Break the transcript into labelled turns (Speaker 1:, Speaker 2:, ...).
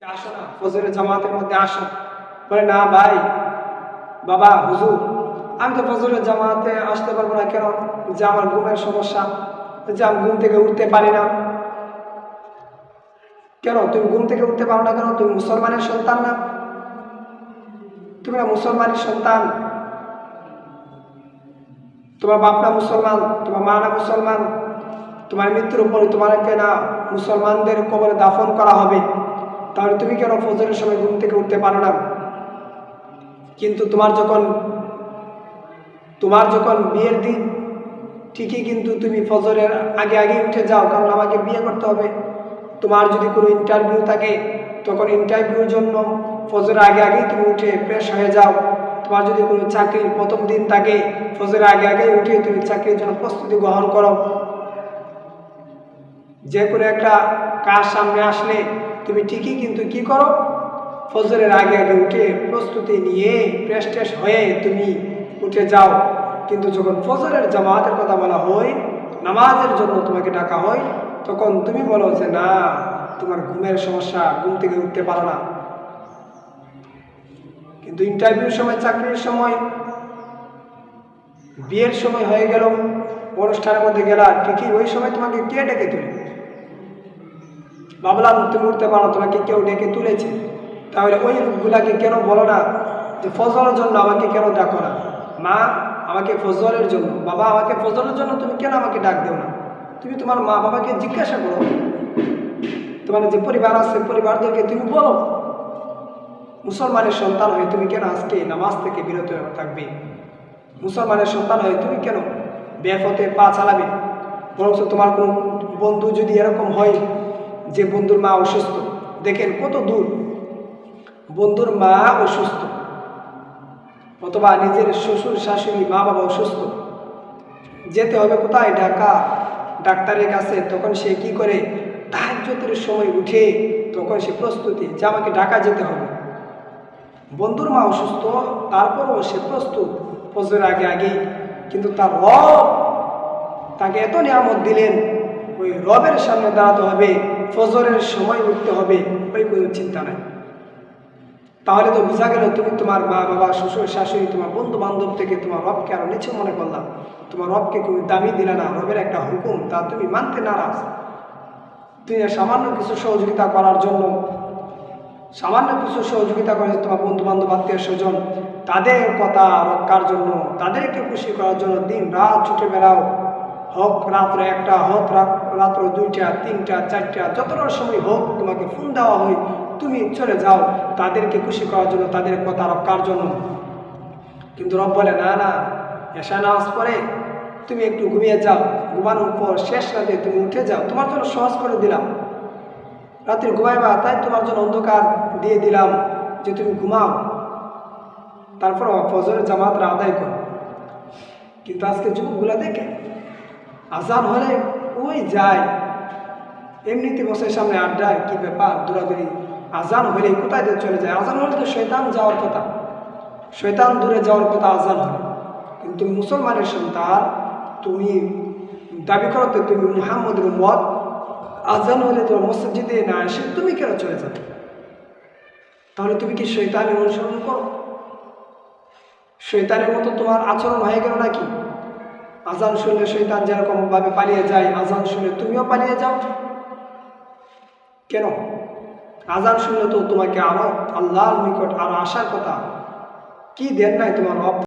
Speaker 1: আসো না ফজরের জামাতের মধ্যে আসো। বলে না ভাই, বাবা হুজুর, আমি তো ফজরের জামাতে আসতে পারবো না। কেন? যে আমার ঘুমের সমস্যা, যে আমি ঘুম থেকে উঠতে পারি না। কেন তুমি ঘুম থেকে উঠতে পারো না? কেন? তুমি মুসলমানের সন্তান না? তুমি না মুসলমানের সন্তান? তোমার বাপ না মুসলমান? তোমার মা না মুসলমান? তোমার মৃত্যুর উপরে তোমাকে না মুসলমানদের কবরে দাফন করা হবে। তাহলে তুমি কেন ফজরের সময় ঘুম থেকে উঠতে পারো না? কিন্তু তোমার যখন বিয়ের দিন, ঠিকই কিন্তু তুমি ফজরের আগে আগে উঠে যাও, কারণ আমাকে বিয়ে করতে হবে। তোমার যদি কোনো ইন্টারভিউ থাকে, তখন ইন্টারভিউর জন্য ফজরের আগে আগেই তুমি উঠে ফ্রেশ হয়ে যাও। তোমার যদি কোনো চাকরির প্রথম দিন থাকে, ফজরের আগে আগেই উঠে তুমি চাকরির জন্য প্রস্তুতি গ্রহণ করো। যে কোনো একটা কাজ সামনে আসলে তুমি ঠিকই কিন্তু কি করো, ফজরের আগে আগে উঠে প্রস্তুতি নিয়ে ফ্রেশ ট্রেশ হয়ে তুমি উঠে যাও। কিন্তু যখন ফজরের জামাতের কথা বলা হয়, নামাজের জন্য তোমাকে ডাকা হয়, তখন তুমি বলো যে না, তোমার ঘুমের সমস্যা, ঘুম থেকে উঠতে পারো না। কিন্তু ইন্টারভিউর সময়, চাকরির সময়, বিয়ের সময় হয়ে গেল, অনুষ্ঠানের মধ্যে গেলা, ঠিকই ওই সময় তোমাকে কে ডেকে তুলে? ভাবলাম তুমি উঠতে পারো, তোমাকে কেউ ডেকে তুলেছে। তাহলে ওই লোকগুলাকে কেন বলো না যে ফজরের জন্য আমাকে কেন ডাকো না? মা, আমাকে ফজরের জন্য, বাবা আমাকে ফজরের জন্য তুমি কেন আমাকে ডাক দেও না? তুমি তোমার মা বাবাকে জিজ্ঞাসা করো, তোমার যে পরিবার আছে পরিবারদেরকে তুমি বলো, মুসলমানের সন্তান হয়ে তুমি কেন আজকে নামাজ থেকে বিরত থাকবে? মুসলমানের সন্তান হয়ে তুমি কেন বেপথে পা চালাবে? বরঞ্চ তোমার কোনো বন্ধু যদি এরকম হয় যে বন্ধুর মা অসুস্থ, দেখেন কত দূর, বন্ধুর মা অসুস্থ, অথবা নিজের শ্বশুর শাশুড়ি মা বাবা অসুস্থ, যেতে হবে কোথায়? ঢাকা, ডাক্তারের কাছে। তখন সে কি করে? তাহাজ্জুদের সময় উঠে তখন সে প্রস্তুতি যে আমাকে ঢাকা যেতে হবে। বন্ধুর মা অসুস্থ, তারপরও সে প্রস্তুত ফজরের আগে আগেই। কিন্তু তার রব তাকে এত নিয়ামত দিলেন, ওই রবের সামনে দাঁড়াতে হবে, ফজরের সময় উঠতে হবে, ওই কোনো চিন্তা নাই। তাহলে তো বোঝা গেল তুমি তোমার মা বাবা শ্বশুর শাশুড়ি তোমার বন্ধু বান্ধব থেকে তোমার রবকে আরো নিচে মনে করলাম। তোমার রবকে তুমি দামি দিলে না, রবের একটা হুকুম তা তুমি মানতে নারাজ। তুমি সামান্য কিছু সহযোগিতা করার জন্য, সামান্য কিছু সহযোগিতা করেছে তোমার বন্ধু বান্ধব আত্মীয় স্বজন, তাদের কথা রক্ষার জন্য, তাদেরকে খুশি করার জন্য দিন রাত ছুটে বেড়াও। হোক রাত্রে একটা, হোক রাত্র 2টা 3টা 4টা, যতটার সময় হোক তোমাকে ফোন দেওয়া হয়, তুমি চলে যাও তাদেরকে খুশি করার জন্য, তাদের কথা রক্ষার জন্য। কিন্তু রব বলে না না, এশা নামাজ পড়ে তুমি একটু ঘুমিয়ে যাও, ঘুমানোর পর শেষ রাতে তুমি উঠে যাও, তোমার জন্য সহজ করে দিলাম। রাত্রে ঘুমাইবা, তাই তোমার জন্য অন্ধকার দিয়ে দিলাম যে তুমি ঘুমাও, তারপর ফজরের জামাতরা আদায় করো। কিন্তু আজকে যুবকগুলা দেখে আজান হলে ওই যায়, এমনিতে বসে সামনে আড্ডায়, কি ব্যাপার দৌড়াদৌড়ি। আজান হলে কোথায় চলে যায়? আজান হলে তো শয়তান যাওয়ার কথা, শয়তান দূরে যাওয়ার কথা আজান হলে। কিন্তু মুসলমানের সন্তান, তুমি দাবি করতে তুমি মুহাম্মদের উম্মত, আজান হলে তোমার মসজিদে না এসে তুমি কেন চলে যাবে? তাহলে তুমি কি শয়তানের অনুসরণ করো? শয়তানের মতো তোমার আচরণ হয়ে গেল নাকি? আজান শুনলে শয়তান যেরকম ভাবে পালিয়ে যায়, আজান শুনলে তুমিও পালিয়ে যাও কেন? আজান শুনলে তো তোমাকে আরো আল্লাহর নিকট আরো আসার কথা। কি দেন নাই তোমার রব?